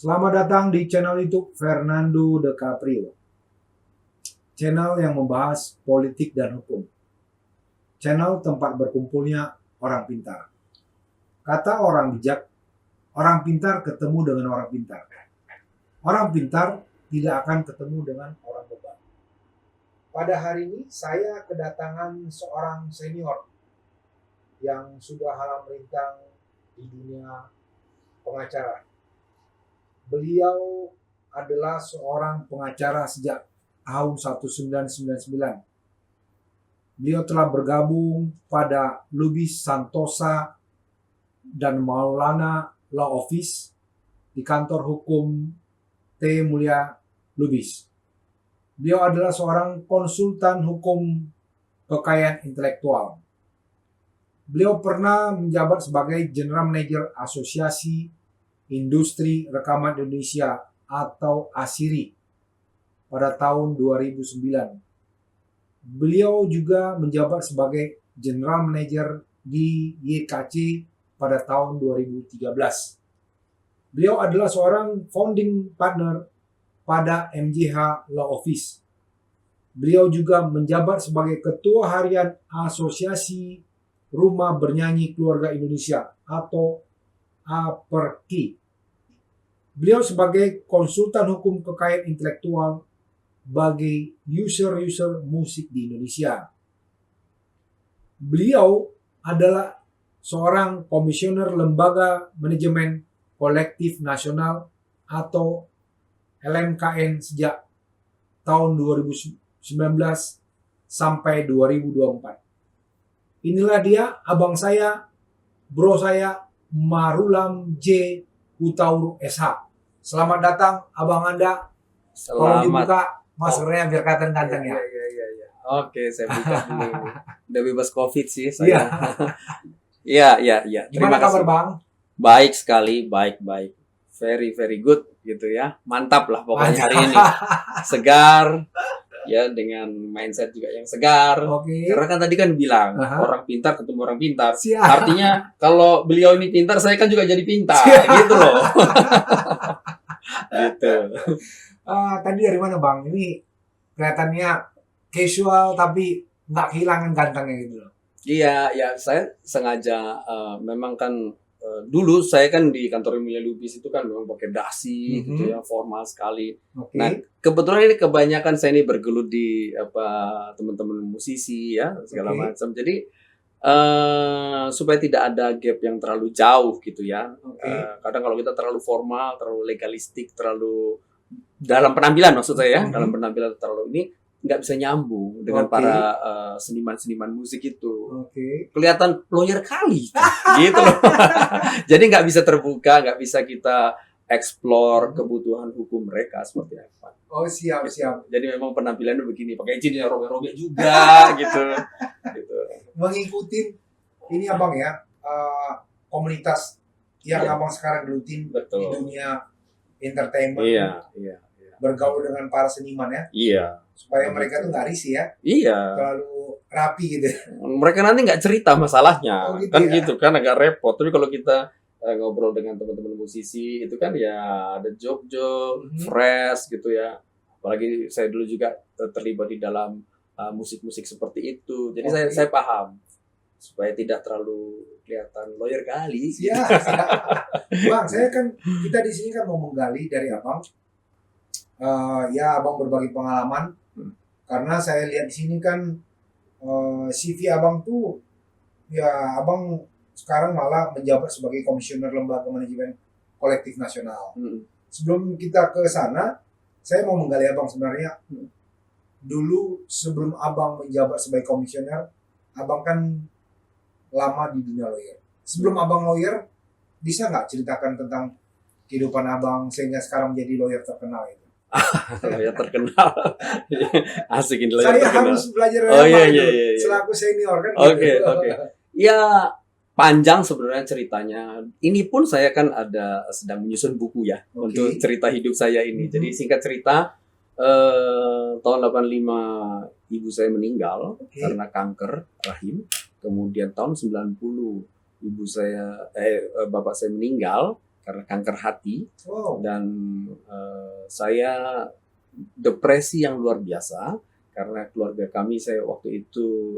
Selamat datang di channel YouTube Fernando De Caprio. Channel yang membahas politik dan hukum. Channel tempat berkumpulnya orang pintar. Kata orang bijak, orang pintar ketemu dengan orang pintar. Orang pintar tidak akan ketemu dengan orang bebal. Pada hari ini saya kedatangan seorang senior yang sudah halang melintang di dunia pengacara. Beliau adalah seorang pengacara sejak tahun 1999. Beliau telah bergabung pada Lubis Santosa dan Maulana Law Office di kantor hukum T. Mulia Lubis. Beliau adalah seorang konsultan hukum kekayaan intelektual. Beliau pernah menjabat sebagai General Manager Asosiasi Industri Rekaman Indonesia atau ASIRI pada tahun 2009. Beliau juga menjabat sebagai General Manager di YKC pada tahun 2013. Beliau adalah seorang founding partner pada MJH Law Office. Beliau juga menjabat sebagai Ketua Harian Asosiasi Rumah Bernyanyi Keluarga Indonesia atau APERKI. Beliau sebagai konsultan hukum kekayaan intelektual bagi user-user musik di Indonesia. Beliau adalah seorang komisioner Lembaga Manajemen Kolektif Nasional atau LMKN sejak tahun 2019 sampai 2024. Inilah dia abang saya, bro saya, Marulam J. Hutauru SH. Selamat datang abang Anda. Kalau dibuka maskernya biar kelihatan ganteng ya. Iya. Oke, saya buka dulu. Udah bebas COVID sih saya. Iya. Gimana kabar bang? Baik sekali, baik. Very good gitu ya. Mantap lah pokoknya hari ini. Segar. Ya, dengan mindset juga yang segar. Oke. Karena kan tadi kan bilang orang pintar ketemu orang pintar. Siap. Artinya kalau beliau ini pintar, saya kan juga jadi pintar. Gitu loh. Gitu. Tadi dari mana bang? Ini kelihatannya casual tapi nggak kehilangan gantengnya gitu loh. Iya, ya saya sengaja memang kan dulu saya kan di kantor Mulia Lubis itu kan memang pakai dasi gitu ya, formal sekali. Okay. Nah, kebetulan ini kebanyakan saya ini bergelut di teman-teman musisi ya, segala macam. Jadi supaya tidak ada gap yang terlalu jauh gitu ya. Kadang kalau kita terlalu formal, terlalu legalistik, terlalu dalam penampilan maksud saya ya, dalam penampilan terlalu ini nggak bisa nyambung dengan para seniman-seniman musik itu. Kelihatan lawyer kali gitu loh. Jadi nggak bisa terbuka, nggak bisa kita explore kebutuhan hukum mereka seperti apa. Oh siap. Jadi memang penampilannya begini, pakai jeans yang robek-robek juga gitu. Mengikuti ini abang ya, komunitas yang abang sekarang gelutin di dunia entertainment. Iya. Bergaul dengan para seniman ya. Iya. Supaya mereka tuh nggak risih ya. Iya. Terlalu rapi gitu. Mereka nanti nggak cerita masalahnya. Gitu kan ya? Gitu kan agak repot. Tapi kalau kita ngobrol dengan teman-teman musisi itu kan ya ada joke-joke, fresh gitu ya. Apalagi saya dulu juga terlibat di dalam musik-musik seperti itu. Jadi saya paham supaya tidak terlalu kelihatan lawyer kali. Iya. Bang, saya kan kita di sini kan mau menggali dari abang. Ya abang berbagi pengalaman. Karena saya lihat di sini kan CV abang tuh ya abang sekarang malah menjabat sebagai komisioner Lembaga Manajemen Kolektif Nasional. Sebelum kita ke sana, saya mau menggali abang sebenarnya. Dulu sebelum abang menjabat sebagai komisioner, abang kan lama di dunia lawyer. Sebelum abang lawyer, bisa nggak ceritakan tentang kehidupan abang sehingga sekarang menjadi lawyer terkenal itu? Lawyer terkenal. Asik ini lawyer saya terkenal. harus belajar Iya. Selaku senior kan. Oke. Ya panjang sebenarnya ceritanya. Ini pun saya kan sedang menyusun buku ya untuk cerita hidup saya ini. Jadi singkat cerita tahun 85 ibu saya meninggal karena kanker rahim. Kemudian tahun 90 bapak saya meninggal. karena kanker hati Wow. dan saya depresi yang luar biasa karena keluarga kami saya waktu itu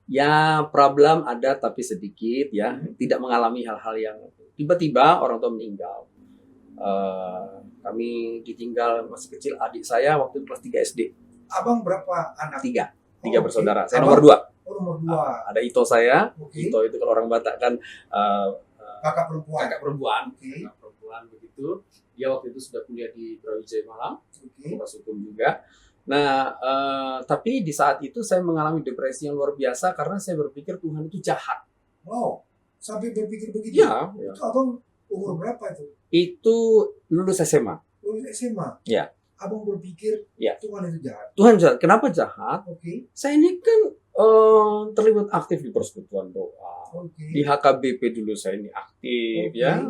ya problem ada tapi sedikit ya, tidak mengalami hal-hal yang tiba-tiba orang tua meninggal. Kami ditinggal masih kecil, adik saya waktu itu kelas 3 SD. Abang berapa anak? Tiga Oh, oke. bersaudara. Saya Abang nomor 2. Oh, nomor 2. Ada Ito saya. Oke. Ito itu kalau orang Batak kan Kakak perempuan. kakak perempuan. Oke. Kakak perempuan begitu. Dia waktu itu sudah kuliah di Brawijaya Malang, Oke. fakultas hukum juga. Nah, tapi di saat itu saya mengalami depresi yang luar biasa karena saya berpikir Tuhan itu jahat. Wow. Sampai berpikir begitu. Ya. Itu abang umur berapa itu? Itu lulus SMA. Lulus SMA. Ya. Abang berpikir Ya. Tuhan itu jahat. Tuhan jahat. Kenapa jahat? Oke. Saya ini kan terlibat aktif di persekutuan doa. Oke. Di HKBP dulu saya ini aktif Oke. ya,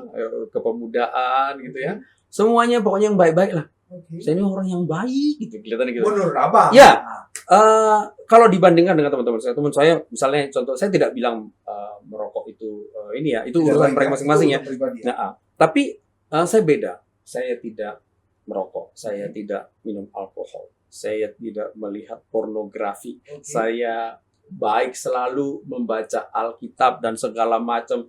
kepemudaan gitu ya. Semuanya pokoknya yang baik-baik lah. Oke. Saya ini orang yang baik gitu, kelihatan gitu. Menurut abang. Ya. Kalau dibandingkan dengan teman saya misalnya contoh saya tidak bilang merokok itu ini ya, itu Tidak urusan baik, mereka masing-masing ya. Itu pribadi ya. Nah, tapi saya beda. Saya tidak merokok, saya tidak minum alkohol, saya tidak melihat pornografi, Oke. saya baik selalu membaca Alkitab dan segala macam.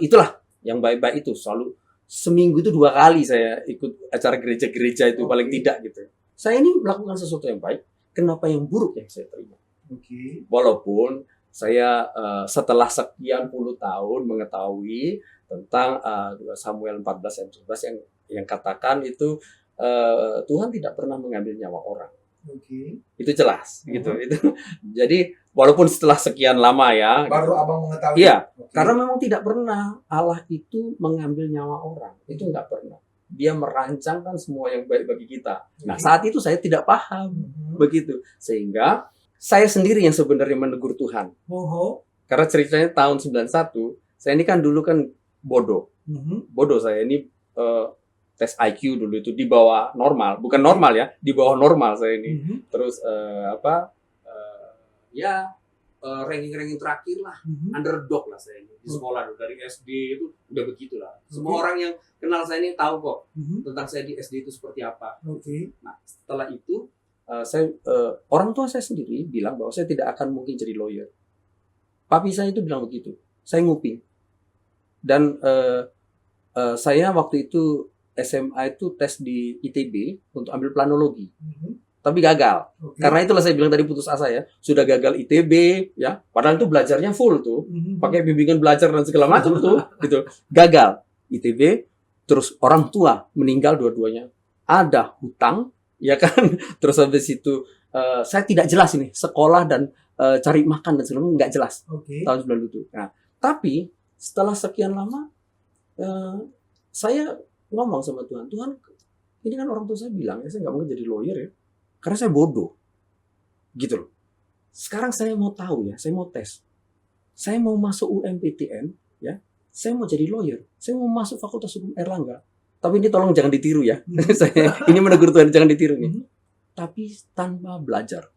Itulah yang baik-baik itu selalu seminggu itu 2 kali saya ikut acara gereja-gereja itu Oke. paling tidak gitu. Saya ini melakukan sesuatu yang baik, kenapa yang buruk yang saya terima? Oke. Walaupun saya setelah sekian puluh tahun mengetahui tentang 2 Samuel 14 ayat 11 yang katakan itu Tuhan tidak pernah mengambil nyawa orang. Oke. Itu jelas gitu. Itu jadi walaupun setelah sekian lama ya Baru gitu. abang mengetahui. Iya, Oke. karena memang tidak pernah Allah itu mengambil nyawa orang. Itu nggak pernah. Dia merancangkan semua yang baik bagi kita. Nah, Oke. saat itu saya tidak paham begitu. Sehingga saya sendiri yang sebenarnya menegur Tuhan. Oho. Karena ceritanya tahun 91, saya ini kan dulu kan bodoh. Bodoh saya ini tes IQ dulu itu di bawah normal. Bukan normal ya, di bawah normal saya ini. Terus ranking-ranking terakhir lah. Underdog lah saya ini. Di sekolah dulu, dari SD itu udah begitulah. Semua orang yang kenal saya ini tahu kok tentang saya di SD itu seperti apa. Oke. Nah, setelah itu orang tua saya sendiri bilang bahwa saya tidak akan mungkin jadi lawyer. Papi saya itu bilang begitu. Saya nguping. Dan saya waktu itu SMA itu tes di ITB untuk ambil planologi. Tapi gagal. Oke. Karena itulah saya bilang tadi putus asa ya. Sudah gagal ITB ya. Padahal itu belajarnya full tuh. Pakai bimbingan belajar dan segala macam tuh gitu. Gagal ITB, terus orang tua meninggal dua-duanya. Ada hutang ya kan. Terus habis itu saya tidak jelas ini sekolah dan cari makan dan segala macam nggak jelas Oke. tahun 97. Nah, tapi setelah sekian lama saya ngomong sama Tuhan, Tuhan ini kan orang tua saya bilang ya saya nggak mungkin jadi lawyer ya karena saya bodoh gitu loh. Sekarang saya mau tahu ya, saya mau tes, saya mau masuk UMPTN ya, saya mau jadi lawyer, saya mau masuk Fakultas Hukum Airlangga. Tapi ini tolong jangan ditiru ya. Saya ini menegur Tuhan, jangan ditiru nih. Tapi tanpa belajar.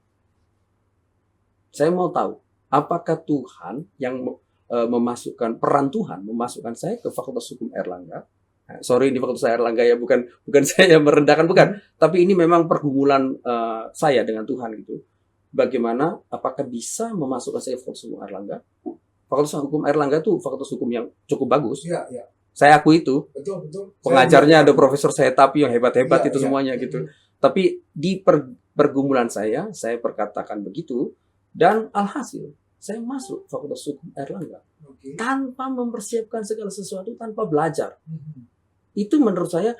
Saya mau tahu apakah Tuhan yang memasukkan peran Tuhan memasukkan saya ke Fakultas Hukum Airlangga. Nah, sorry di Fakultas Airlangga ya, bukan saya merendahkan, bukan. Tapi ini memang pergumulan saya dengan Tuhan gitu. Bagaimana, apakah bisa memasukkan saya ke Fakultas Hukum Airlangga? Fakultas Hukum Airlangga itu fakultas hukum yang cukup bagus. Iya, iya. Saya akui itu. Betul, betul. Pengajarnya ada Profesor Setapi yang hebat-hebat Iya, itu iya. semuanya gitu. Tapi di pergumulan saya perkatakan begitu. Dan alhasil, saya masuk Fakultas Hukum Airlangga. Oke. Tanpa mempersiapkan segala sesuatu, tanpa belajar. Itu menurut saya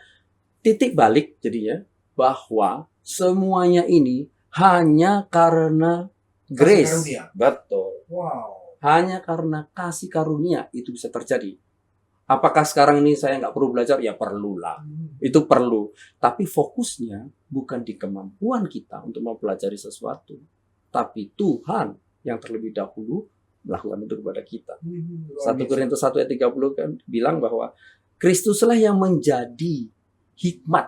titik balik jadinya bahwa semuanya ini hanya karena grace. Kasih karunia. Betul. Wow. Hanya karena kasih karunia itu bisa terjadi. Apakah sekarang ini saya nggak perlu belajar? Ya perlulah. Itu perlu. Tapi fokusnya bukan di kemampuan kita untuk mempelajari sesuatu. Tapi Tuhan yang terlebih dahulu melakukan itu kepada kita. 1 Korintus 1 ayat 30 kan bilang bahwa Kristuslah yang menjadi hikmat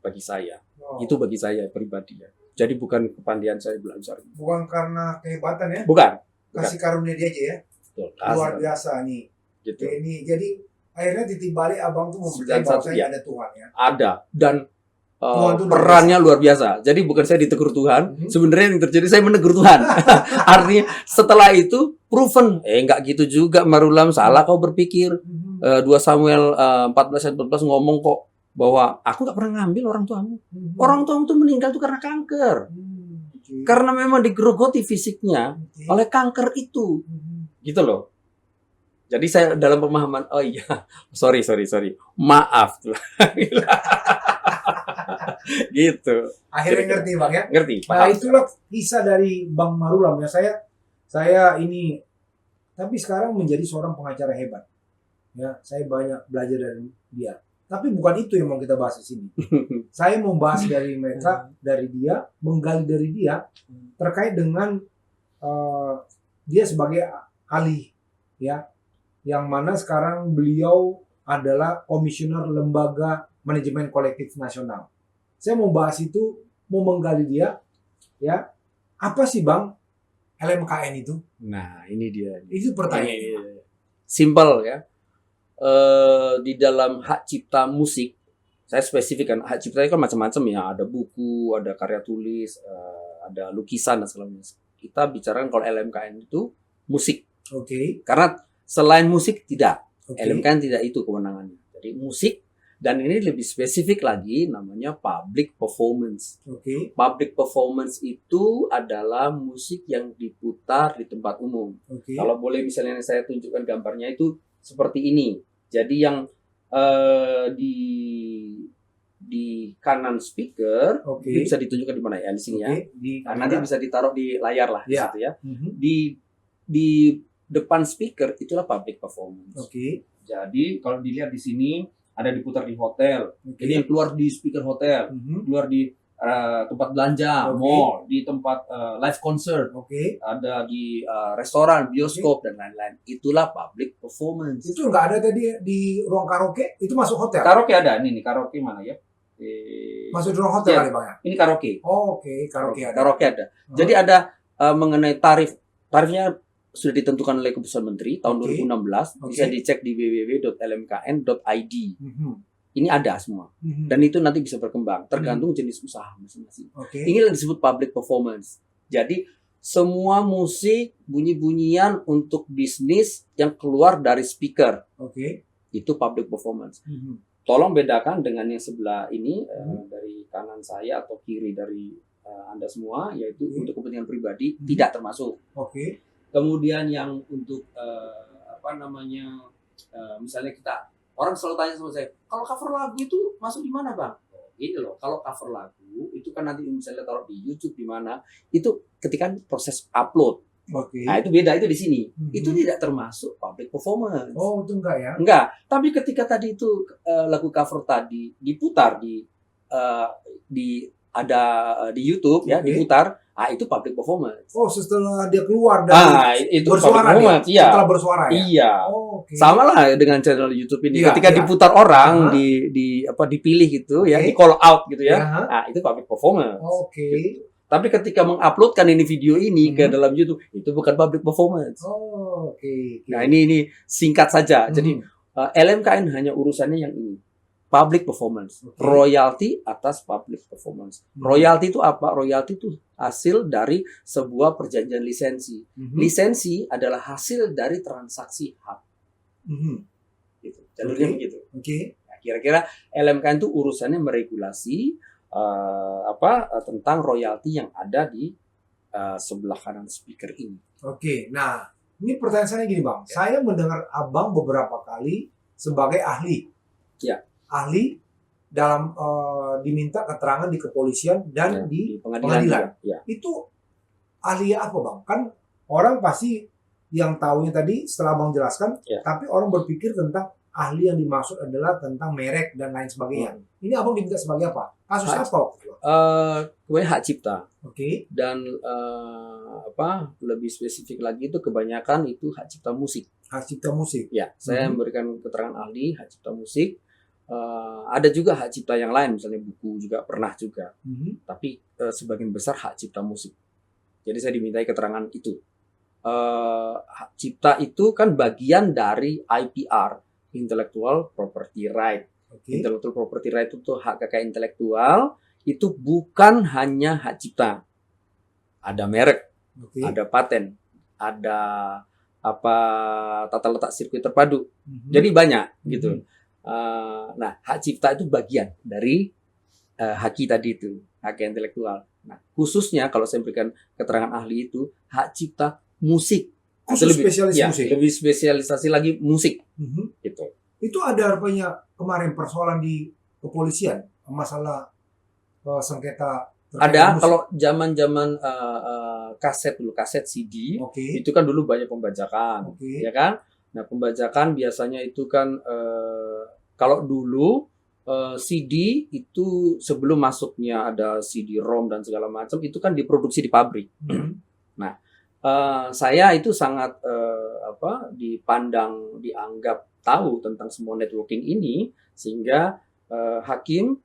bagi saya. Wow. Itu bagi saya pribadi ya. Jadi bukan kepandaian saya belajar. Bukan karena kehebatan ya. Bukan. Kasih karunia dia aja ya. Betul. Luar biasa nih. gitu. Ini jadi akhirnya titik balik abang tuh mempercayai Dan satu, bahwa ya. ada Tuhan ya. Ada, dan Tuhan tuh luar perannya luar biasa. Jadi bukan saya ditegur Tuhan, Mhm. sebenarnya yang terjadi saya menegur Tuhan. Artinya setelah itu proven, enggak gitu juga Marulam, salah kau berpikir. 2 Samuel 14 ayat 14 ngomong kok bahwa aku nggak pernah ngambil orang tuamu. Orang tuamu tuh meninggal tuh karena kanker. Karena memang digerogoti fisiknya oleh kanker itu. Gitu loh. Jadi saya dalam pemahaman, oh iya, sorry. Maaf. Gitu. Akhirnya Kira-kira. ngerti bang ya. Ngerti? Nah Paham. itulah kisah dari Bang Marulam ya. Saya ini tapi sekarang menjadi seorang pengacara hebat. Ya, saya banyak belajar dari dia. Tapi bukan itu yang mau kita bahas di sini. Saya mau bahas dari mereka, dari dia, menggali dari dia terkait dengan dia sebagai ahli, ya, yang mana sekarang beliau adalah komisioner Lembaga Manajemen Kolektif Nasional. Saya mau bahas itu, mau menggali dia, ya, apa sih bang LMKN itu? Nah, ini dia. Itu pertanyaannya. Simple ya. Di dalam hak cipta musik, saya spesifikkan hak cipta itu kan macam-macam ya, ada buku, ada karya tulis, ada lukisan dan segala macam. Kita bicarakan kalau LMKN itu musik. Oke. Karena selain musik tidak, Oke. LMKN tidak itu kewenangannya. Jadi musik, dan ini lebih spesifik lagi namanya public performance. Oke. Public performance itu adalah musik yang diputar di tempat umum. Oke. Kalau boleh misalnya saya tunjukkan gambarnya itu seperti ini. Jadi yang di kanan speaker Oke. itu bisa ditunjukkan di mana ya, di sini ya. Oke. Di Nah, nanti bisa ditaruh di layar lah di Ya. situ ya. Mhm. Di depan speaker itulah public performance. Oke. Jadi kalau dilihat di sini ada diputar di hotel. Oke. Jadi yang keluar di speaker hotel, Mhm. keluar di tempat belanja, Oke. mall, di tempat live concert, Oke. ada di restoran, bioskop dan lain-lain. Itulah public performance. Itu nggak ada tadi di ruang karaoke, itu masuk hotel. Karaoke ada nih karaoke mana ya? Masuk di ruang hotel Ya. kali bang ya. Ini karaoke. Oh, oke, karaoke ada. Karaoke ada. Jadi ada mengenai tarifnya sudah ditentukan oleh Keputusan Menteri tahun Oke. 2016. Bisa Oke. dicek di www.lmkn.id. Mhm. Ini ada semua. Mhm. Dan itu nanti bisa berkembang tergantung jenis usaha masing-masing. Oke. Inilah disebut public performance. Jadi semua musik, bunyi-bunyian untuk bisnis yang keluar dari speaker Oke. itu public performance. Mhm. Tolong bedakan dengan yang sebelah ini Hmm. dari kanan saya atau kiri dari Anda semua, yaitu Hmm. untuk kepentingan pribadi Hmm. tidak termasuk. Oke. Kemudian yang untuk misalnya orang selalu tanya sama saya, kalau cover lagu itu masuk di mana bang? Ini loh, kalau cover lagu itu kan nanti misalnya taruh di YouTube di mana, itu ketika proses upload. Oke. Nah itu beda, itu di sini. Mhm. Itu tidak termasuk public performance. Oh, itu enggak ya? Enggak, tapi ketika tadi itu lagu cover tadi diputar di YouTube ya, Oke. diputar, itu public performance. Oh, setelah dia keluar dari Itu bersuara public dia. performance, iya. Setelah bersuara ya. Iya. Oh, oke. Sama lah dengan channel YouTube ini. Iya, Ketika iya. diputar orang, Aha. dipilih gitu ya, Oke. di call out gitu ya. Aha. Nah, itu public performance. Oke. Tapi ketika menguploadkan ini video ini ke Mhm. dalam YouTube, itu bukan public performance. Oh, oke. Nah, ini singkat saja. Jadi Mhm. LMKN hanya urusannya yang ini. Public performance. Oke. Royalti atas public performance. Mhm. Royalti itu apa? Royalti itu hasil dari sebuah perjanjian lisensi. Mhm. Lisensi adalah hasil dari transaksi hak. Mhm. Gitu. Jalurnya Oke. begitu. Oke. Nah, kira-kira LMKN itu urusannya meregulasi tentang royalti yang ada di sebelah kanan speaker ini. Oke. Nah, ini pertanyaan saya gini, Bang. Saya mendengar Abang beberapa kali sebagai ahli. Ya. Ahli dalam diminta keterangan di kepolisian dan Ya, di pengadilan. pengadilan. juga. Ya. Itu ahli apa, Bang? Kan orang pasti yang tahunya tadi setelah Bang jelaskan, Ya. tapi orang berpikir tentang ahli yang dimaksud adalah tentang merek dan lain sebagainya. Ini Abang diminta sebagai apa? Kasus Hak- apa waktu itu? Kemudian hak cipta. Oke. Dan lebih spesifik lagi itu kebanyakan itu hak cipta musik. Hak cipta musik. Ya, saya Mhm. memberikan keterangan ahli hak cipta musik. Ada juga hak cipta yang lain, misalnya buku juga pernah juga. Mhm. Tapi sebagian besar hak cipta musik. Jadi saya dimintai keterangan itu. cipta itu kan bagian dari IPR, Intellectual Property Right. Oke. Intellectual Property Right itu hak kekayaan intelektual, itu bukan hanya hak cipta. Ada merek, Oke. ada paten, ada apa tata letak sirkuit terpadu. Mhm. Jadi banyak gitu. Mhm. Nah, hak cipta itu bagian dari haki tadi itu, hak kekayaan intelektual. Nah, khususnya kalau saya berikan keterangan ahli itu hak cipta musik. Khusus Atau spesialis ya, musik. lebih spesialisasi lagi musik Mhm. gitu. Itu ada rupanya kemarin persoalan di kepolisian masalah sengketa terkait Ada musik. kalau zaman-zaman kaset dulu, kaset CD, Oke. itu kan dulu banyak pembajakan, Oke. ya kan? Nah, pembajakan biasanya itu kan kalau dulu CD itu sebelum masuknya ada CD-ROM dan segala macam itu kan diproduksi di pabrik. Mhm. Saya itu sangat dianggap tahu tentang semua networking ini sehingga hakim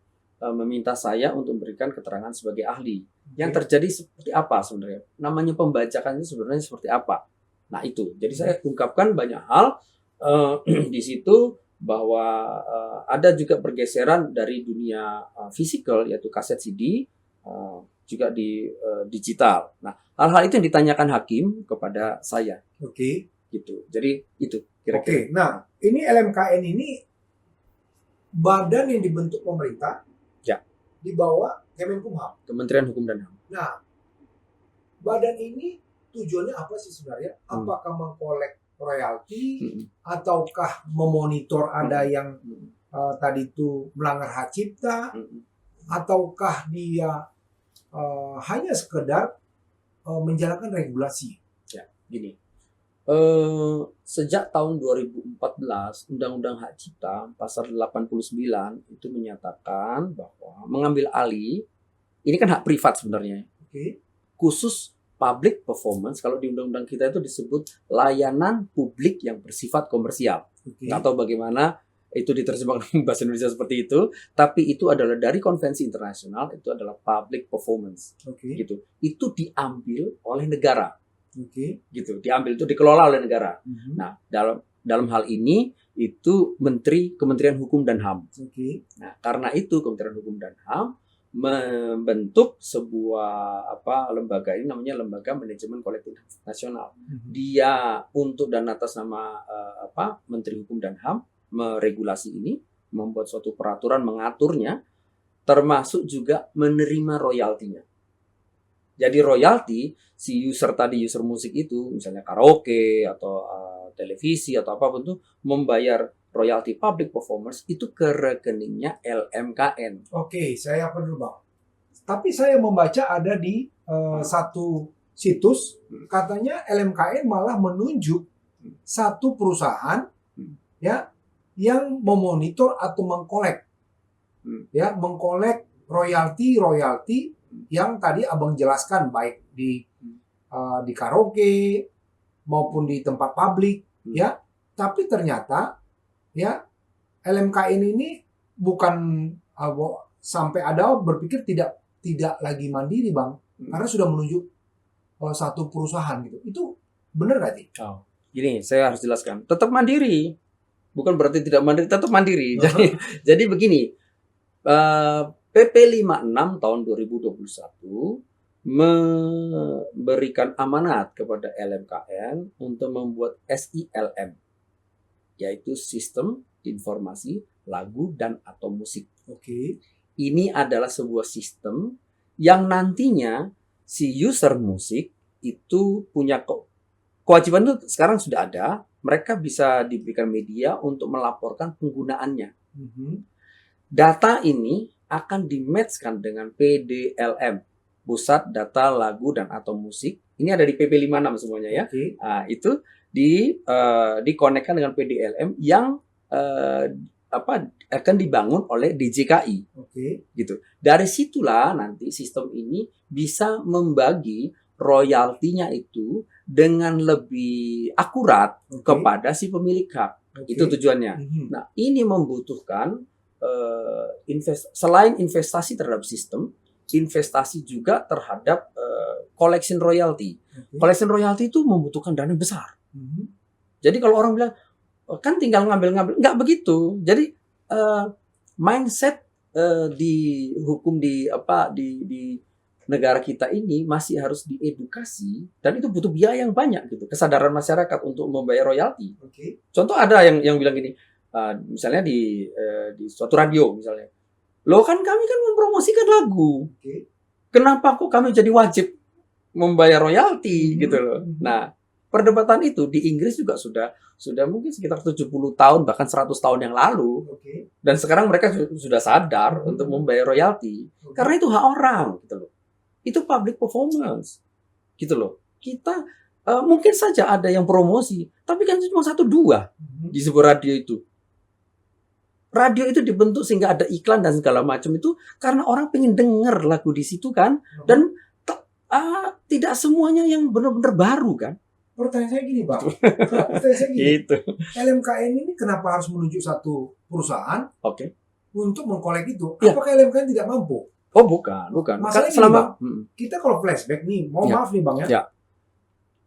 meminta saya untuk memberikan keterangan sebagai ahli. Yang terjadi seperti apa sebenarnya? Namanya pembajakan itu sebenarnya seperti apa? Nah itu. Jadi saya ungkapkan banyak hal di situ bahwa ada juga pergeseran dari dunia fisikal yaitu kaset CD juga di digital. Nah, hal-hal itu yang ditanyakan hakim kepada saya. Oke. Gitu. Jadi itu Oke. kira-kira. Nah, ini LMKN ini badan yang dibentuk pemerintah. Ya. Di bawah Kemenkumham. Kementerian Hukum dan HAM. Nah, badan ini tujuannya apa sih sebenarnya? Apakah mengkolek royalti ataukah memonitor ada yang tadi itu melanggar hak cipta ataukah dia hanya sekedar menjalankan regulasi? Ya, gini. Sejak tahun 2014 Undang-Undang Hak Cipta pasal 89 itu menyatakan bahwa mengambil alih ini kan hak privat sebenarnya. Oke. Khusus public performance kalau di undang-undang kita itu disebut layanan publik yang bersifat komersial. Oke. Nggak tahu bagaimana itu diterjemahkan bahasa Indonesia seperti itu, tapi itu adalah dari konvensi internasional, itu adalah public performance. Oke. Gitu. Itu diambil oleh negara. Oke. Gitu. Diambil itu dikelola oleh negara. Mhm. Nah, dalam hal ini itu Kementerian Hukum dan HAM. Oke. Nah, karena itu Kementerian Hukum dan HAM membentuk sebuah lembaga ini namanya Lembaga Manajemen Kolektif Nasional. Mhm. Dia untuk dan atas nama Menteri Hukum dan HAM meregulasi ini, membuat suatu peraturan mengaturnya, termasuk juga menerima royaltinya. Jadi royalti si user musik itu, misalnya karaoke atau televisi atau apapun itu membayar royalti public performance itu ke rekeningnya LMKN. Oke, saya apa dulu Bang? Tapi saya membaca ada di satu situs katanya LMKN malah menunjuk satu perusahaan ya yang memonitor atau mengkolek royalti yang tadi Abang jelaskan baik di karaoke maupun di tempat publik ya. Tapi ternyata ya LMKN ini bukan sampai ada berpikir tidak lagi mandiri Bang, karena sudah menunjuk satu perusahaan gitu. Itu benar nggak sih? Gini, saya harus jelaskan. Tetap mandiri. Bukan berarti tidak mandiri, tetap mandiri. Jadi begini, PP 56 tahun 2021 memberikan amanat kepada LMKN untuk membuat SILM, yaitu Sistem Informasi Lagu dan atau Musik. Oke. Ini adalah sebuah sistem yang nantinya si user musik itu punya kewajiban itu sekarang sudah ada. Mereka bisa diberikan media untuk melaporkan penggunaannya. Data ini akan di-match-kan dengan PDLM, Pusat Data Lagu dan atau Musik. Ini ada di PP 56 semuanya ya. Okay. Nah, itu dikonekkan dengan PDLM yang akan dibangun oleh DJKI. Okay. Gitu. Dari situlah nanti sistem ini bisa membagi royaltinya itu dengan lebih akurat kepada si pemilik hak. Itu tujuannya. Nah, ini membutuhkan selain investasi terhadap sistem, investasi juga terhadap collection royalty. Collection royalty itu membutuhkan dana besar. Mhm. Jadi kalau orang bilang kan tinggal ngambil-ngambil, nggak begitu. Jadi mindset di hukum di negara kita ini masih harus diedukasi dan itu butuh biaya yang banyak gitu. Kesadaran masyarakat untuk membayar royalti. Oke. Contoh ada yang bilang gini, misalnya di suatu radio misalnya, loh kan kami kan mempromosikan lagu, Oke. kenapa kok kami jadi wajib membayar royalti gitu loh. Mhm. Nah, perdebatan itu di Inggris juga sudah mungkin sekitar 70 tahun bahkan 100 tahun yang lalu Oke. dan sekarang mereka sudah sadar untuk membayar royalti Oke. karena itu hak orang gitu loh. Itu public performance gitu loh. Kita mungkin saja ada yang promosi, tapi kan cuma 1-2 Mhm. di sebuah radio itu. Radio itu dibentuk sehingga ada iklan dan segala macam itu karena orang pengen denger lagu di situ kan, dan tidak semuanya yang benar-benar baru kan. Pertanyaan saya gini, Bang. Pertanyaan saya gini. Gitu. LMKN ini kenapa harus menunjuk satu perusahaan Oke. untuk mengkolek itu? Ya. Apakah LMKN tidak mampu? Oh bukan. Masalahnya Selama Kita kalau flashback nih, mohon Ya. maaf nih Bang ya. Ya.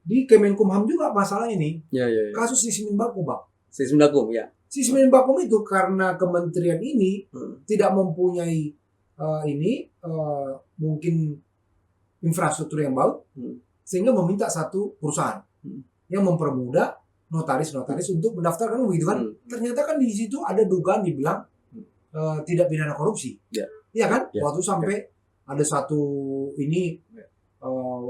Di Kemenkumham juga masalah ini. ya. Kasus Sismin Baku, Bang. Sistem dakum ya. Sismin Bakum itu karena kementerian ini Hmm. tidak mempunyai mungkin infrastruktur yang baik, sehingga meminta satu perusahaan yang mempermudah notaris-notaris untuk mendaftarkan gitu kan. Ternyata kan di situ ada dugaan dibilang tidak pidana korupsi. Ya. Iya kan? Ya. Waktu sampai ada satu ini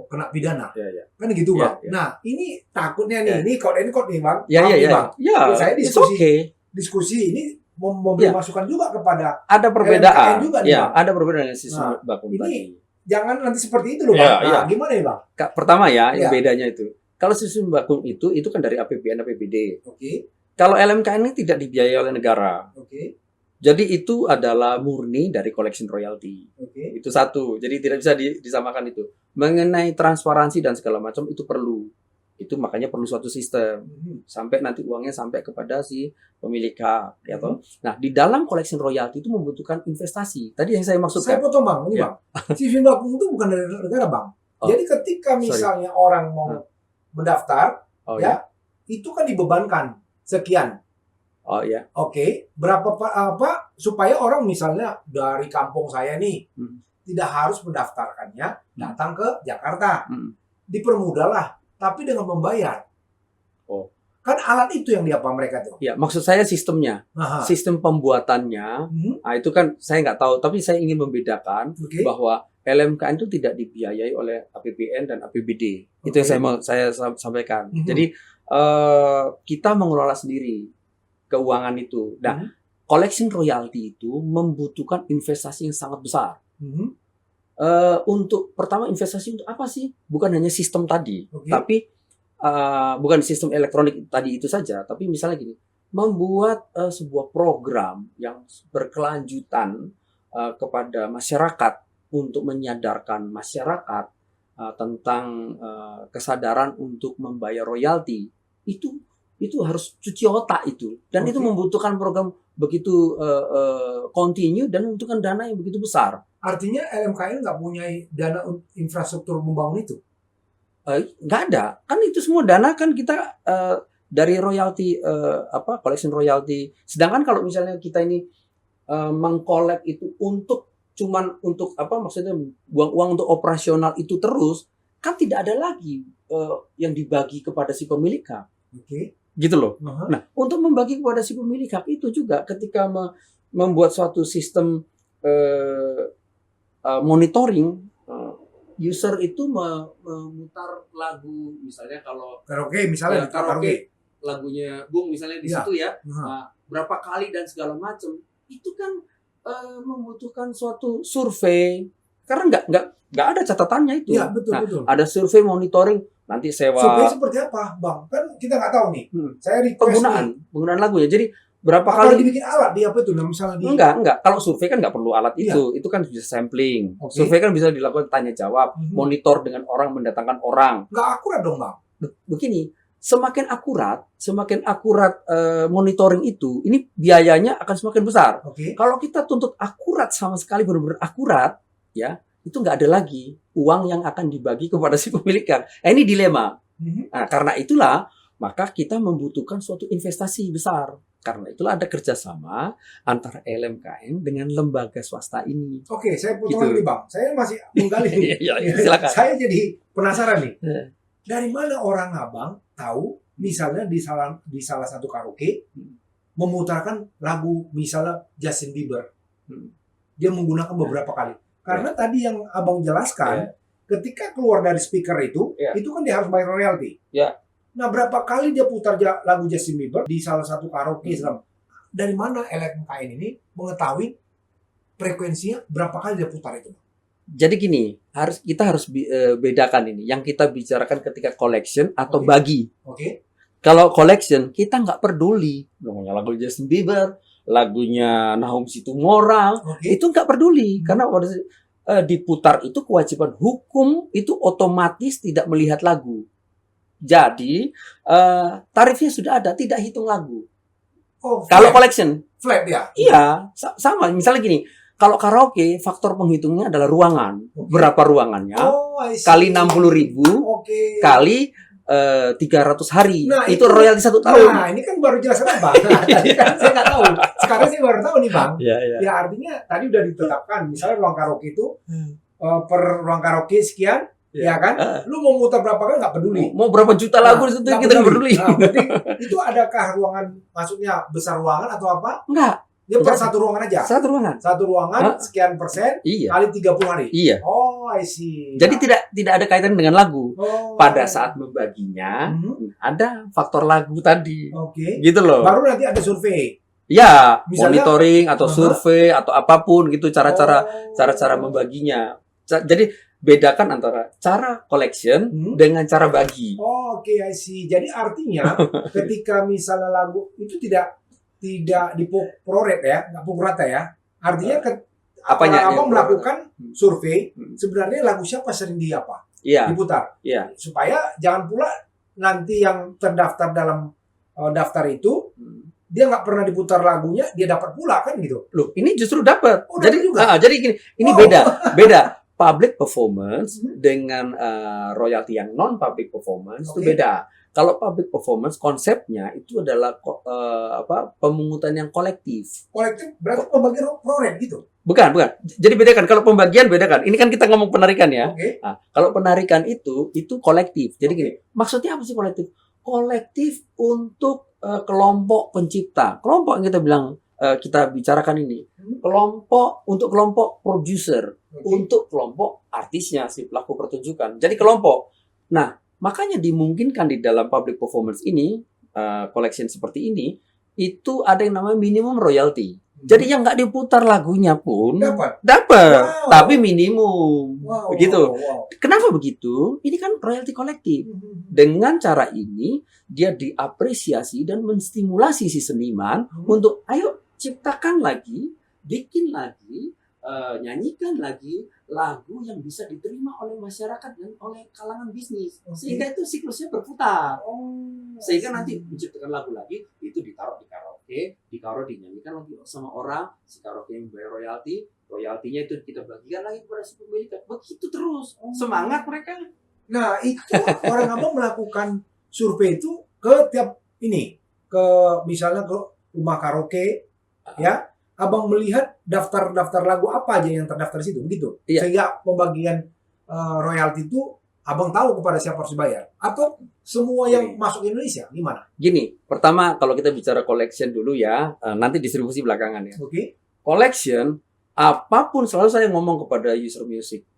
kena pidana. Ya. Kan gitu, Ya, Bang. ya. Nah, ini takutnya nih, Ya. ini kode nih, Bang. Ya. Maaf nih, Bang. Ya. Saya It's diskusi. okay. Diskusi ini memberi Ya. masukan juga kepada Ada perbedaan. LMKN juga nih, Ya, Bang. ada perbedaan dengan sistem Nah, bakum ini tadi. jangan nanti seperti itu loh, Ya, Bang. Nah, ya. gimana ya, Bang? Pertama ya, Ya. bedanya itu. Kalau sistem bakum itu kan dari APBN APBD. Oke, Kalau LMKN ini tidak dibiayai oleh negara. oke, Jadi itu adalah murni dari collection royalty. oke. Itu satu. Jadi tidak bisa disamakan itu. Mengenai transparansi dan segala macam itu perlu. Itu makanya perlu suatu sistem sampai nanti uangnya sampai kepada si pemilik hak, ya toh. Nah, di dalam collection royalty itu membutuhkan investasi. Tadi yang saya Saya maksudkan. potong, Bang. Ini, Ya. Bang. Sismin Bakum itu bukan dari negara, Bang. Oh. Jadi ketika misalnya orang mau mendaftar, Oh ya, itu kan dibebankan sekian. Oh ya. Oke, berapa supaya orang misalnya dari kampung saya nih tidak harus mendaftarkannya datang ke Jakarta. Dipermudahlah, tapi dengan membayar. Oh. Kan alat itu yang diapa mereka tuh. Ya, maksud saya sistemnya. Aha. Sistem pembuatannya. Nah, itu kan saya nggak tahu, tapi saya ingin membedakan Oke. bahwa LMKN itu tidak dibiayai oleh APBN dan APBD. Itu yang saya sampaikan. Jadi kita mengelola sendiri keuangan itu. Nah, collection royalty itu membutuhkan investasi yang sangat besar. Untuk pertama investasi untuk apa sih? Bukan hanya sistem tadi, tapi bukan sistem elektronik tadi itu saja. Tapi misalnya gini, membuat sebuah program yang berkelanjutan kepada masyarakat untuk menyadarkan masyarakat tentang kesadaran untuk membayar royalti itu harus cuci otak itu, dan itu membutuhkan program begitu continue dan membutuhkan dana yang begitu besar. Artinya LMKN nggak punya dana infrastruktur membangun itu? Nggak ada, kan itu semua dana kan kita dari royalti collection royalty. Sedangkan kalau misalnya kita ini mengkolek itu cuman untuk maksudnya buang uang untuk operasional itu terus, kan tidak ada lagi yang dibagi kepada si pemilik hak. Gitu loh. Nah, untuk membagi kepada si pemilik hak itu juga ketika membuat suatu sistem monitoring, user itu memutar lagu, misalnya kalau karaoke misalnya karaoke lagunya Bung misalnya di situ ya, berapa kali dan segala macam, itu kan membutuhkan suatu survei, karena nggak ada catatannya itu. Iya, betul. Ada survei monitoring, nanti sewa. Survei seperti apa, Bang? Kan kita nggak tahu nih. Saya request penggunaan lagunya. Jadi berapa kalau kali dibikin alat di apa itu? Misalnya di enggak. Kalau survei kan nggak perlu alat itu. Itu kan bisa sampling. Survei kan bisa dilakukan tanya jawab, monitor dengan orang, mendatangkan orang. Nggak akurat dong, Bang. Begini, semakin akurat monitoring itu, ini biayanya akan semakin besar. Kalau kita tuntut akurat sama sekali, benar-benar akurat, ya, itu nggak ada lagi uang yang akan dibagi kepada si pemilik hak. Ini dilema. Nah, karena itulah maka kita membutuhkan suatu investasi besar. Karena itulah ada kerjasama antara LMKN dengan lembaga swasta ini. Oke, saya potong Gitu. lagi Bang. Saya masih menggali nih. Iya, silakan. Saya jadi penasaran nih. Iya. Dari mana orang Abang tahu misalnya di salah satu karaoke memutarkan lagu misalnya Justin Bieber. Dia menggunakan beberapa kali. Karena tadi yang Abang jelaskan, ketika keluar dari speaker itu kan dia harus bayar royalti. Ya. Nah, berapa kali dia putar lagu Justin Bieber di salah satu karaoke Islam? Dari mana LMKN ini mengetahui frekuensinya berapa kali dia putar itu? Jadi gini, kita harus bedakan ini. Yang kita bicarakan ketika collection atau Oke. bagi. Oke. Kalau collection, kita nggak peduli. Namanya lagu Justin Bieber, lagunya Nahum Situmorang, Oke. itu nggak peduli. Karena diputar itu kewajiban hukum, itu otomatis tidak melihat lagu. Jadi, tarifnya sudah ada, tidak hitung lagu. Oh, Kalau flat, collection, flat ya. iya, sama. Misalnya gini, kalau karaoke, faktor penghitungnya adalah ruangan. Oke. Berapa ruangannya? Oh, I see. Kali 60.000, Oke. kali 300 hari. Nah, itu itu- royalti 1 tahun. Nah, ini kan baru jelaskan Bang. Nah, tadi kan saya nggak tahu. Sekarang saya baru tahu nih Bang. Iya, iya. Ya artinya tadi udah ditetapkan. Misalnya ruang karaoke itu per ruang karaoke sekian, ya kan? Lu mau muter berapa kali nggak peduli. Mau berapa juta lagu di situ Nggak kita nggak peduli. Nah, berarti itu adakah ruangan, maksudnya besar ruangan atau apa? Enggak, Dia per Nggak. satu ruangan aja. satu ruangan. Satu ruangan sekian persen Iya. kali 30 hari. Iya. Oh, I see. Jadi tidak ada kaitan dengan lagu. Oh. Pada saat membaginya ada faktor lagu tadi. Oke. Gitu loh. Baru nanti ada survei. Ya, Misalnya- monitoring atau survei atau apapun gitu Oh. cara membaginya. Jadi bedakan antara cara collection dengan cara bagi. Oh, oke, I see. Jadi artinya ketika misalnya lagu itu tidak diproret ya, nggak pukul rata ya. Artinya Apanya? Abang melakukan survei, Hmm. sebenarnya lagu siapa sering Iya, diputar, iya. supaya jangan pula nanti yang terdaftar dalam daftar itu dia nggak pernah diputar lagunya, dia dapat pula kan gitu. Loh, ini justru dapat. Oh, dapat juga? Jadi gini, ini Oh. beda. Public performance dengan royalti yang non public performance itu Oke. beda. Kalau public performance konsepnya itu adalah pemungutan yang kolektif. Kolektif berarti pembagian proret gitu. Bukan. Jadi bedakan. Kalau pembagian bedakan. Ini kan kita ngomong penarikan ya. Oke. Nah, kalau penarikan itu kolektif. Jadi gini, maksudnya apa sih kolektif? Kolektif untuk kelompok pencipta. Kelompok yang kita bilang kita bicarakan ini. Untuk kelompok produser, Oke. untuk kelompok artisnya si pelaku pertunjukan. Jadi kelompok. Nah, makanya dimungkinkan di dalam public performance ini collection seperti ini itu ada yang namanya minimum royalty. Jadi yang nggak diputar lagunya pun dapat, Wow. tapi minimum. Wow, Begitu. wow. Kenapa begitu? Ini kan royalti kolektif. Dengan cara ini dia diapresiasi dan menstimulasi si seniman untuk ayo ciptakan lagi, bikin lagi, nyanyikan lagi lagu yang bisa diterima oleh masyarakat dan oleh kalangan bisnis. Oke. Sehingga itu siklusnya berputar. Oh, Sehingga nanti menciptakan lagu lagi itu ditaruh di karaoke, dinyanyikan lagi sama orang, si karaoke yang bayar royaltinya itu kita bagikan lagi kepada si pemilik. Begitu terus. Semangat mereka. Nah, itu orang Abang melakukan survei itu ke misalnya ke rumah karaoke, ya. Abang melihat daftar lagu apa aja yang terdaftar di situ, begitu. Iya. Sehingga pembagian royalti itu Abang tahu kepada siapa harus bayar, atau semua yang masuk Indonesia gimana? Gini, pertama kalau kita bicara collection dulu ya, nanti distribusi belakangan ya. Oke. Collection, apapun selalu saya ngomong kepada user music,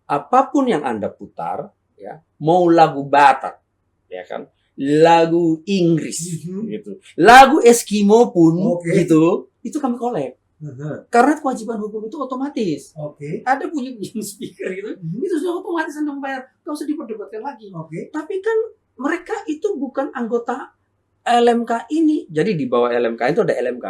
apapun yang Anda putar, ya, mau lagu Batak, ya kan, lagu Inggris, gitu, lagu Eskimo pun, Oke. gitu, itu kami collect. Karena kewajiban hukum itu otomatis. Oke. Ada bunyi speaker gitu, itu sudah otomatis Anda membayar, nggak usah diperdebatkan lagi. Oke. Tapi kan mereka itu bukan anggota LMK ini, jadi di bawah LMK itu ada LMK.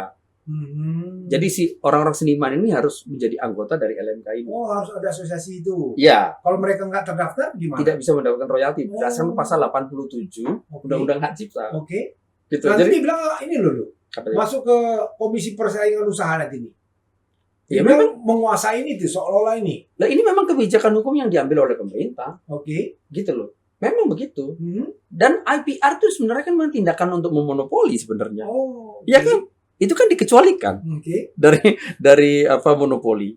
Jadi si orang-orang seniman ini harus menjadi anggota dari LMK ini. Oh, harus ada asosiasi itu. Ya, Kalau mereka nggak terdaftar gimana? tidak bisa mendapatkan royalti berdasarkan Oh. pasal 87 Oke. Undang-Undang Hak Cipta. Oke. Gitu. Nanti Jadi dia bilang ini loh. katanya, Masuk ke Komisi Persaingan Usaha nanti ini. ya Dia memang, menguasai ini tuh seolah-olah ini. lah ini memang kebijakan hukum yang diambil oleh pemerintah, Oke. gitu loh. Memang begitu. Hmm? Dan IPR itu sebenarnya kan memang tindakan untuk memonopoli sebenarnya. Oh, Ya kan? Itu kan dikecualikan Oke. dari monopoli.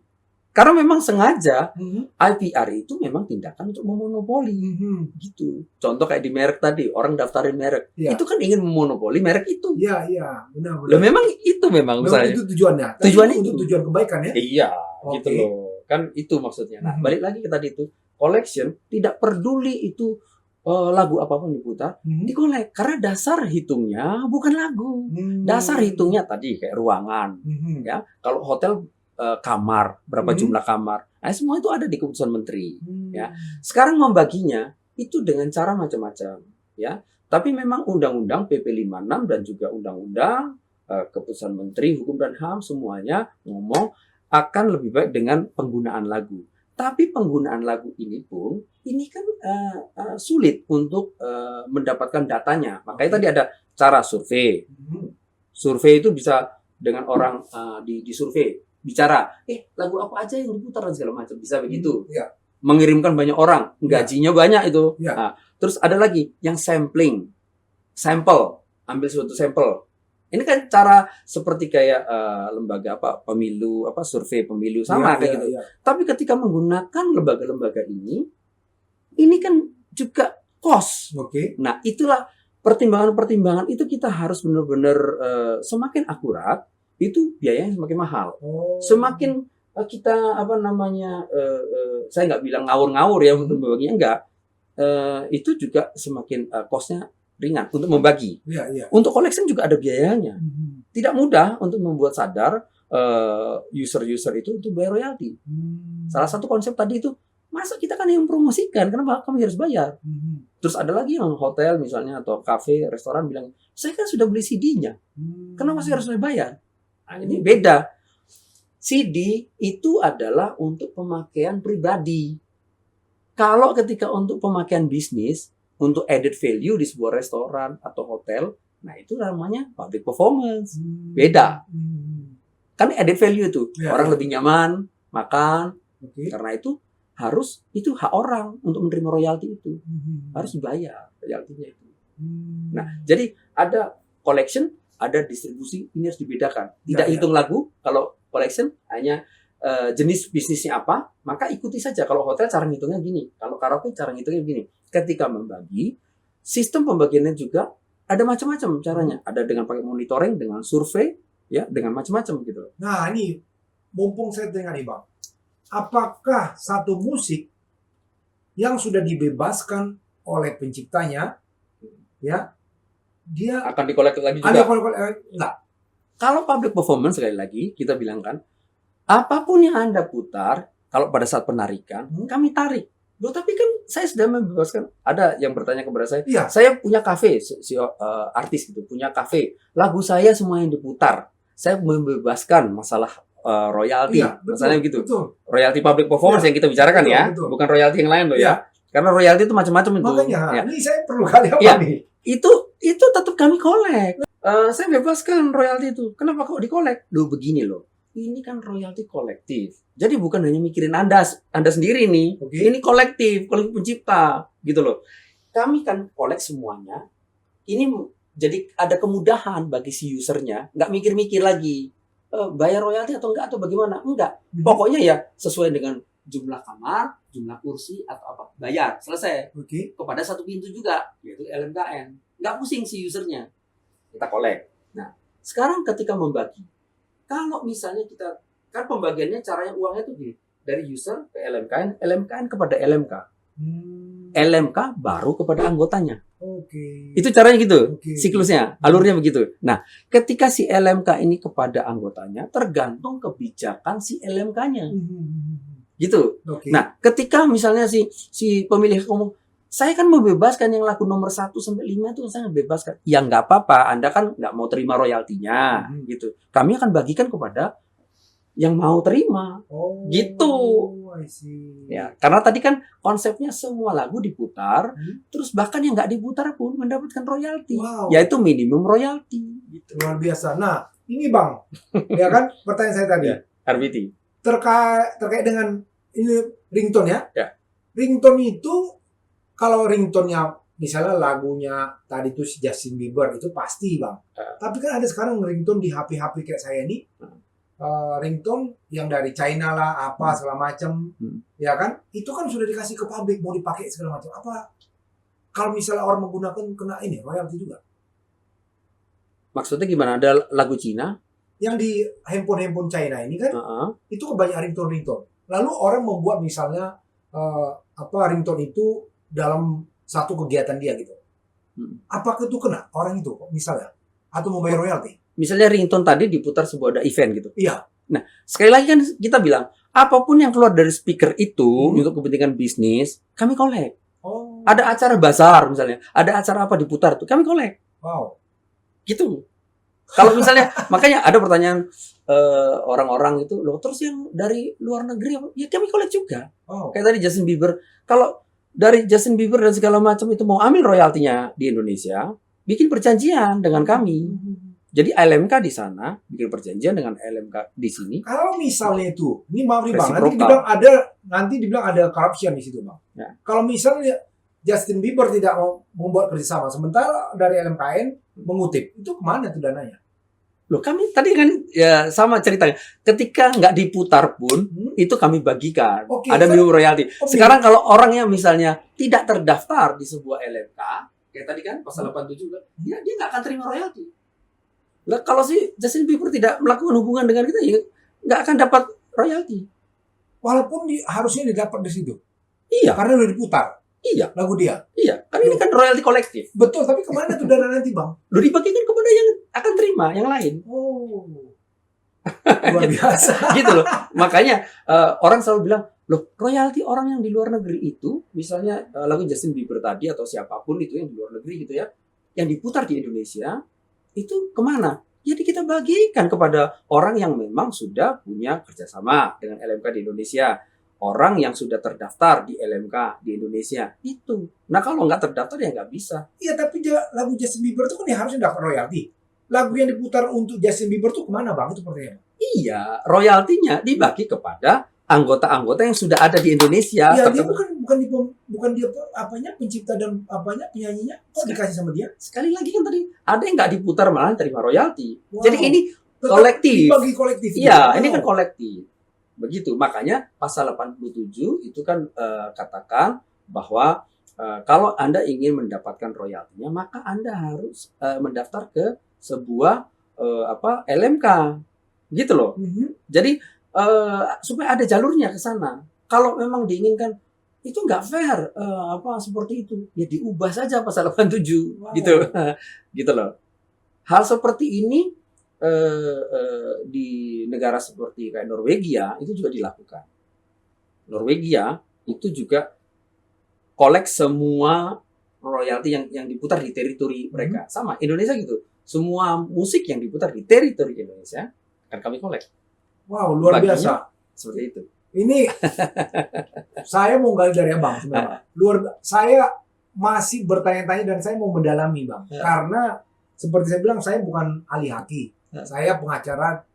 Karena memang sengaja Mhm. IPR itu memang tindakan untuk memonopoli Mhm. gitu. Contoh kayak di merek tadi, orang daftarin merek. Iya. Itu kan ingin memonopoli merek itu. Iya, iya, benar. Loh memang itu memang Memang usahanya. itu tujuannya. Tapi Tujuan untuk itu. tujuan kebaikan ya. Iya, Oke. gitu loh. Kan itu maksudnya. Nah, Mhm. balik lagi ke tadi itu, collection tidak peduli itu lagu apapun diputar, Mhm. dikolek karena dasar hitungnya bukan lagu. Hmm. Dasar hitungnya tadi kayak ruangan. Mhm. Ya, kalau hotel kamar, berapa Hmm. jumlah kamar. Nah, semua itu ada di keputusan menteri. Hmm. Ya. Sekarang membaginya itu dengan cara macam-macam, ya. Tapi memang undang-undang PP 56 dan juga undang-undang keputusan menteri hukum dan HAM semuanya ngomong akan lebih baik dengan penggunaan lagu. Tapi penggunaan lagu ini pun ini kan sulit untuk mendapatkan datanya. Makanya Oke. tadi ada cara survei. Mhm. Survei itu bisa dengan orang disurvei, bicara, lagu apa aja yang diputar dan segala macam, bisa begitu. Iya. Mengirimkan banyak orang, gajinya banyak itu. Iya. Nah, terus ada lagi yang sampling, sampel, ambil suatu sampel. Ini kan cara seperti kayak lembaga pemilu, survei pemilu sama Iya, kayak iya, gitu. iya. Tapi ketika menggunakan lembaga-lembaga ini kan juga cost. Oke. Nah, itulah pertimbangan-pertimbangan itu kita harus benar-benar semakin akurat, itu biayanya semakin mahal. Oh. Semakin kita saya nggak bilang ngawur-ngawur ya untuk membaginya, enggak. Itu juga semakin cost-nya ringan untuk membagi. Iya, iya. Untuk collection juga ada biayanya. Mhm. Tidak mudah untuk membuat sadar user-user itu untuk bayar royalti. Hmm. Salah satu konsep tadi itu, masa kita kan yang promosikan, kenapa kami harus bayar? Mhm. Terus ada lagi yang hotel misalnya atau kafe, restoran bilang, saya kan sudah beli CD-nya, Hmm. kenapa saya harus bayar? Nah, ini beda. CD itu adalah untuk pemakaian pribadi. Kalau ketika untuk pemakaian bisnis, untuk added value di sebuah restoran atau hotel, nah itu namanya public performance. Hmm. Beda. Hmm. Kan added value itu, Ya, orang ya. lebih nyaman, makan, Oke. karena itu hak orang untuk menerima royalti itu. Mhm. Harus dibayar royaltinya itu. Hmm. Nah, jadi ada collection, ada distribusi, ini harus dibedakan. Tidak Ya, ya. hitung lagu, kalau collection hanya jenis bisnisnya apa, maka ikuti saja. Kalau hotel cara ngitungnya gini, kalau karaoke cara ngitungnya gini. Ketika membagi, sistem pembagiannya juga ada macam-macam caranya. Ada dengan pakai monitoring, dengan survei, ya, dengan macam-macam gitu. Nah, ini mumpung saya dengar nih, Bang. Apakah satu musik yang sudah dibebaskan oleh penciptanya, ya, dia Akan dikolek lagi ada juga. enggak? Kalau public performance, sekali lagi, kita bilang kan, apapun yang Anda putar, kalau pada saat penarikan, kami tarik. Loh, tapi kan saya sudah membebaskan. Ada yang bertanya kepada Iya. saya punya kafe, artis gitu, punya kafe. Lagu saya semua yang diputar. Saya membebaskan masalah royalti. Iya, betul. Masalahnya begitu. Betul. Royalti public performance Iya, yang kita bicarakan betul, ya, betul. bukan royalti yang lain loh Iya. ya. Karena royalti itu macam-macam itu. Makanya, Ya. ini saya perlu kali apa Iya. nih? Itu tetap kami kolek. Saya bebaskan royalti itu. Kenapa kok dikolek? Loh begini loh. Ini kan royalti kolektif. Jadi bukan hanya mikirin Anda sendiri nih. Oke. Ini kolektif pencipta gitu loh. Kami kan kolek semuanya. Ini jadi ada kemudahan bagi si usernya, nggak mikir-mikir lagi bayar royalti atau enggak atau bagaimana. Enggak. Pokoknya ya sesuai dengan jumlah kamar, jumlah kursi atau apa, bayar, selesai. Oke. Kepada satu pintu juga, yaitu LMKN. Nggak pusing si usernya. Kita kolek. Nah, sekarang ketika membagi, kalau misalnya kita, kan pembagiannya caranya uangnya tuh gini, dari user ke LMKN, LMKN kepada LMK. LMK baru kepada anggotanya. Oke. Itu caranya gitu, Oke. siklusnya, alurnya begitu. Nah, ketika si LMK ini kepada anggotanya, tergantung kebijakan si LMK-nya. Gitu. Oke. Nah, ketika misalnya si pemilih ngomong, saya kan membebaskan yang lagu nomor 1 sampai 5 itu saya bebaskan. Ya nggak apa-apa, Anda kan nggak mau terima royaltinya, gitu. Kami akan bagikan kepada yang mau terima. Oh, Gitu. I see. Ya, karena tadi kan konsepnya semua lagu diputar, terus bahkan yang nggak diputar pun mendapatkan royalti, Wow. yaitu minimum royalti. Gitu. Luar biasa. Nah, ini Bang, ya kan pertanyaan saya tadi Ya. RBT. terkait dengan ini ringtone ya. Ya. Ringtone itu kalau ringtone-nya misalnya lagunya tadi tuh si Justin Bieber itu pasti bang. Tapi kan ada sekarang ringtone di HP-HP kayak saya ini, ringtone yang dari China lah apa segala macam, ya kan? Itu kan sudah dikasih ke publik mau dipakai segala macam. Apa kalau misalnya orang menggunakan kena ini royalti juga? Maksudnya gimana? Ada lagu Cina? Yang di handphone China ini kan itu kebanyakan ringtone. Lalu orang membuat misalnya ringtone itu dalam satu kegiatan dia gitu. Apakah itu kena orang itu misalnya atau membayar royalti? Misalnya ringtone tadi diputar sebuah ada event gitu. Iya. Nah, sekali lagi kan kita bilang apapun yang keluar dari speaker itu untuk kepentingan bisnis, kami kolek. Oh. Ada acara bazar misalnya, ada acara apa diputar tuh, kami kolek. Wow. Gitu. Kalau misalnya makanya ada pertanyaan orang-orang itu, loh terus yang dari luar negeri apa? Ya kami kolek juga. Oh. Kayak tadi Justin Bieber, kalau dari Justin Bieber dan segala macam itu mau ambil royaltinya di Indonesia, bikin perjanjian dengan kami. Jadi LMK di sana bikin perjanjian dengan LMK di sini. Kalau misalnya itu, ini maaf nih bang, Reciprocal. nanti dibilang ada corruption di situ bang. Ya. Kalau misalnya Justin Bieber tidak mau membuat kerjasama, sementara dari LMKN mengutip, itu kemana tuh dananya? Loh kami tadi kan ya sama ceritanya. Ketika nggak diputar pun itu kami bagikan. Oke, Ada minimum royalti. Oke. Sekarang kalau orangnya misalnya tidak terdaftar di sebuah LMK, kayak tadi kan pasal 87 bilang, ya dia nggak akan terima royalti. Lah kalau si Justin Bieber tidak melakukan hubungan dengan kita, ya nggak akan dapat royalti. Walaupun harusnya didapat di situ, Iya, karena udah diputar iya, lagu dia. iya. Kan ini kan royalti kolektif. Betul, tapi kemana tuh dana nanti bang? Lo dibagikan kepada yang akan terima, yang lain. Oh, luar biasa. Gitu loh. Makanya orang selalu bilang, loh royalti orang yang di luar negeri itu, misalnya lagu Justin Bieber tadi atau siapapun itu yang di luar negeri gitu ya, yang diputar di Indonesia, itu kemana? Jadi kita bagikan kepada orang yang memang sudah punya kerjasama dengan LMK di Indonesia. Orang yang sudah terdaftar di LMK di Indonesia. Itu. Nah kalau nggak terdaftar ya nggak bisa. Iya, tapi lagu Justin Bieber itu kan ya harusnya dapat royalti. Lagu yang diputar untuk Justin Bieber tuh kemana bang? Itu pertanyaan. Iya, royaltinya dibagi kepada anggota-anggota yang sudah ada di Indonesia. Iya, dia bukan dia pencipta dan penyanyinya, kok dikasih sama dia? Sekali lagi kan tadi ada yang nggak diputar malah terima royalti. Wow. Jadi ini Tetap kolektif. dibagi kolektif. Iya, Wow. ini kan kolektif. Begitu. Makanya pasal 87 itu kan katakan bahwa kalau Anda ingin mendapatkan royaltinya, maka Anda harus mendaftar ke sebuah LMK. Gitu loh. Jadi supaya ada jalurnya ke sana. Kalau memang diinginkan itu nggak fair seperti itu, ya diubah saja pasal 87. Wow. Gitu. Gitu loh. Hal seperti ini di negara seperti kayak Norwegia itu juga dilakukan. Norwegia itu juga kolek semua royalti yang diputar di teritori mereka. Sama Indonesia gitu. Semua musik yang diputar di teritori Indonesia akan kami kolek. Wow, luar Baginya biasa. Seperti itu. Ini saya mau gali dari abang sebenarnya. Saya masih bertanya-tanya dan saya mau mendalami bang. Ya. Karena seperti saya bilang, saya bukan ahli haki. Saya pengacara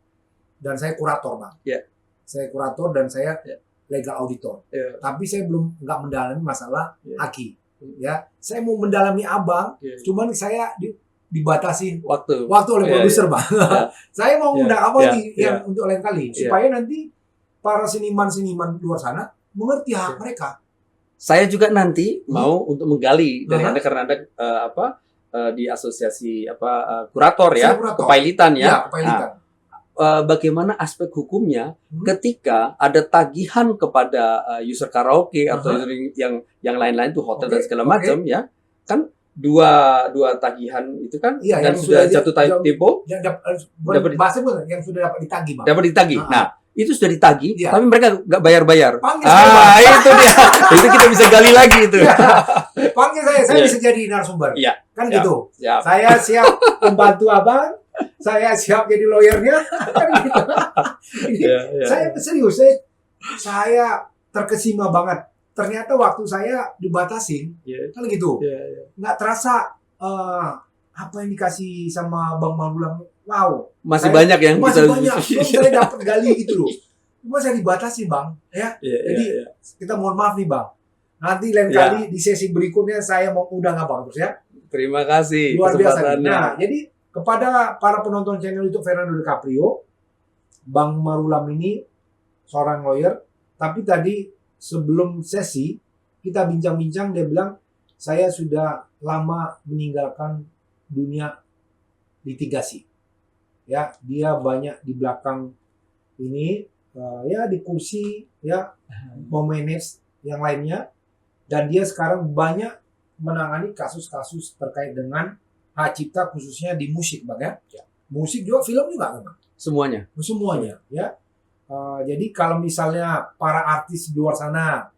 dan saya kurator bang. Ya. Saya kurator dan saya legal auditor. Ya. Tapi saya nggak mendalami masalah Ya. haki. Ya, saya mau mendalami abang. Ya. Cuman saya dibatasi Waktu oleh Ya, produser bang. Saya mau Ya. undang abang Ya. untuk lain kali Ya. supaya nanti para seniman-seniman luar sana mengerti hak mereka. Saya juga nanti mau untuk menggali dari Aha. Anda karena Anda di asosiasi kurator ya, Saya kurator. Kepailitan ya. Ya, kepailitan. Bagaimana aspek hukumnya ketika ada tagihan kepada user karaoke atau Aha. yang lain-lain tuh hotel dan Oke, segala oke. macam ya. Kan dua tagihan itu kan Iya, dan yang sudah sudah jatuh tempo Dapat bahasa bukan yang sudah dapat ditagih bang. dapat ditagih. Ah. Nah, itu sudah ditagih Iya. tapi mereka nggak bayar-bayar. Panggil saya, Bang. Itu dia. Itu kita bisa gali lagi itu. Panggil saya Iya. bisa jadi narasumber. Iya. Kan Siap. gitu. Siap. Saya siap membantu abang. Saya siap jadi lawyernya. Kan gitu. Ini Iya. saya serius, saya terkesima banget. Ternyata waktu saya dibatasin, Iya. kan gitu. Iya. Nggak terasa apa yang dikasih sama Bang Malulang. Wow, Masih Saya- banyak yang masih bisa banyak. Belum saya dapat gali gitu loh. Cuma saya dibatasi bang, ya. Iya, Jadi iya, iya. kita mohon maaf nih bang. Nanti lain Ya. kali di sesi berikutnya saya mau undang abang terus ya. Terima kasih Luar biasa. kesempatannya. Nah, jadi kepada para penonton channel YouTube Fernando DiCaprio, Bang Marulam ini seorang lawyer, tapi tadi sebelum sesi kita bincang-bincang, dia bilang saya sudah lama meninggalkan dunia litigasi. Ya, dia banyak di belakang ini, ya di kursi, ya memanage yang lainnya, dan dia sekarang banyak menangani kasus-kasus terkait dengan hak cipta khususnya di musik, Bang ya. Musik juga, film juga, Bang. Semuanya. Semuanya, ya. Jadi kalau misalnya para artis di luar sana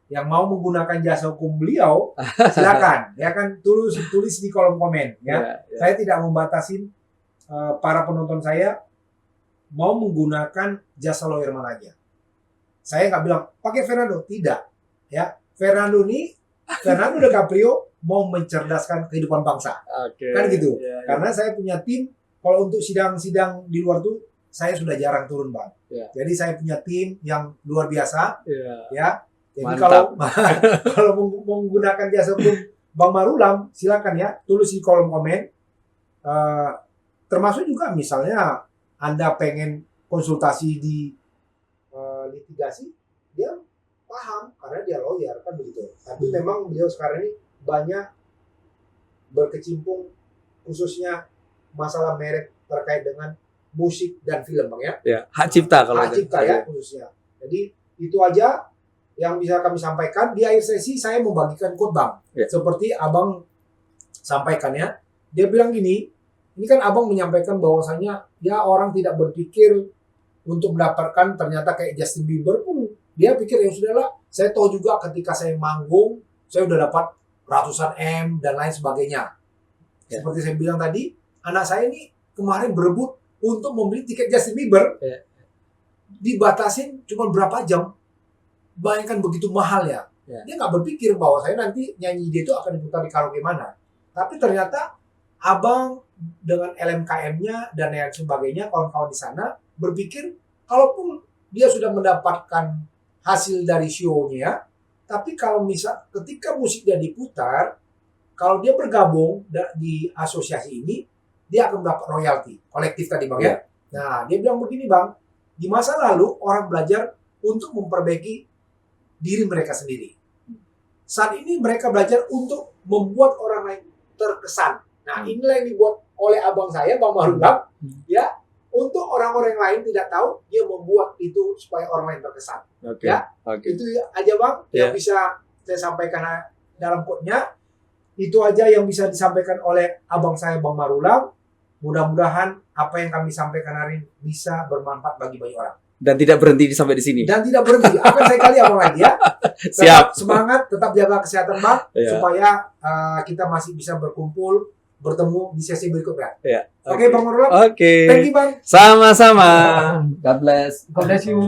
yang mau menggunakan jasa hukum beliau, silakan, ya kan, tulis di kolom komen, ya. Ya. Saya tidak membatasi para penonton saya mau menggunakan jasa lawyer mana aja. Saya nggak bilang pakai Fernando, tidak, ya. Fernando DiCaprio mau mencerdaskan kehidupan bangsa, Oke. kan gitu. Ya, ya. Karena saya punya tim, kalau untuk sidang-sidang di luar tuh saya sudah jarang turun, Bang. Ya. Jadi saya punya tim yang luar biasa, Ya. ya. Jadi Mantap. kalau menggunakan jasa hukum Bang Marulam, silakan ya, tulis di kolom komen. Termasuk juga misalnya Anda pengen konsultasi di litigasi, dia paham karena dia lawyer, kan begitu. Tapi memang beliau sekarang ini banyak berkecimpung khususnya masalah merek terkait dengan musik dan film, Bang ya. Ya. Hak cipta kalau Hak cipta ya khususnya. Jadi itu aja yang bisa kami sampaikan. Di akhir sesi saya membagikan quote, Bang. Ya. Seperti Abang sampaikan ya. Dia bilang gini, ini kan Abang menyampaikan bahwasanya ya orang tidak berpikir untuk mendapatkan, ternyata kayak Justin Bieber pun dia pikir ya sudahlah, saya tahu juga ketika saya manggung saya udah dapat ratusan M dan lain sebagainya. Ya. Seperti saya bilang tadi, anak saya ini kemarin berebut untuk membeli tiket Justin Bieber. Ya. Dibatasin cuma berapa jam. Bayangkan begitu mahal ya. Ya. Dia nggak berpikir bahwa saya nanti nyanyi dia itu akan diputar di karaoke mana. Tapi ternyata Abang dengan LMKM-nya dan lain sebagainya, kawan-kawan di sana berpikir kalaupun dia sudah mendapatkan hasil dari show-nya, tapi kalau misal ketika musik dia diputar, kalau dia bergabung di asosiasi ini, dia akan mendapat royalti kolektif tadi, Bang ya. Nah, dia bilang begini, Bang, di masa lalu orang belajar untuk memperbaiki diri mereka sendiri. Saat ini mereka belajar untuk membuat orang lain terkesan. Nah, inilah yang dibuat oleh abang saya, Bang Marulam, ya, untuk orang-orang lain tidak tahu, dia membuat itu supaya orang lain terkesan. Oke. Ya. Oke. Itu aja, Bang, yang bisa saya sampaikan dalam quote-nya. Itu aja yang bisa disampaikan oleh abang saya, Bang Marulam. Mudah-mudahan apa yang kami sampaikan hari ini bisa bermanfaat bagi banyak orang. Dan tidak berhenti sampai di sini. Dan tidak berhenti. Akan saya kali abang lagi ya. Siap. Tetap semangat, tetap jaga kesehatan, Bang, Ya. supaya kita masih bisa berkumpul, bertemu di sesi berikutnya. Ya. Oke, Bang Marulam. Oke. Thank you, Bang. Sama-sama. God bless. God bless you.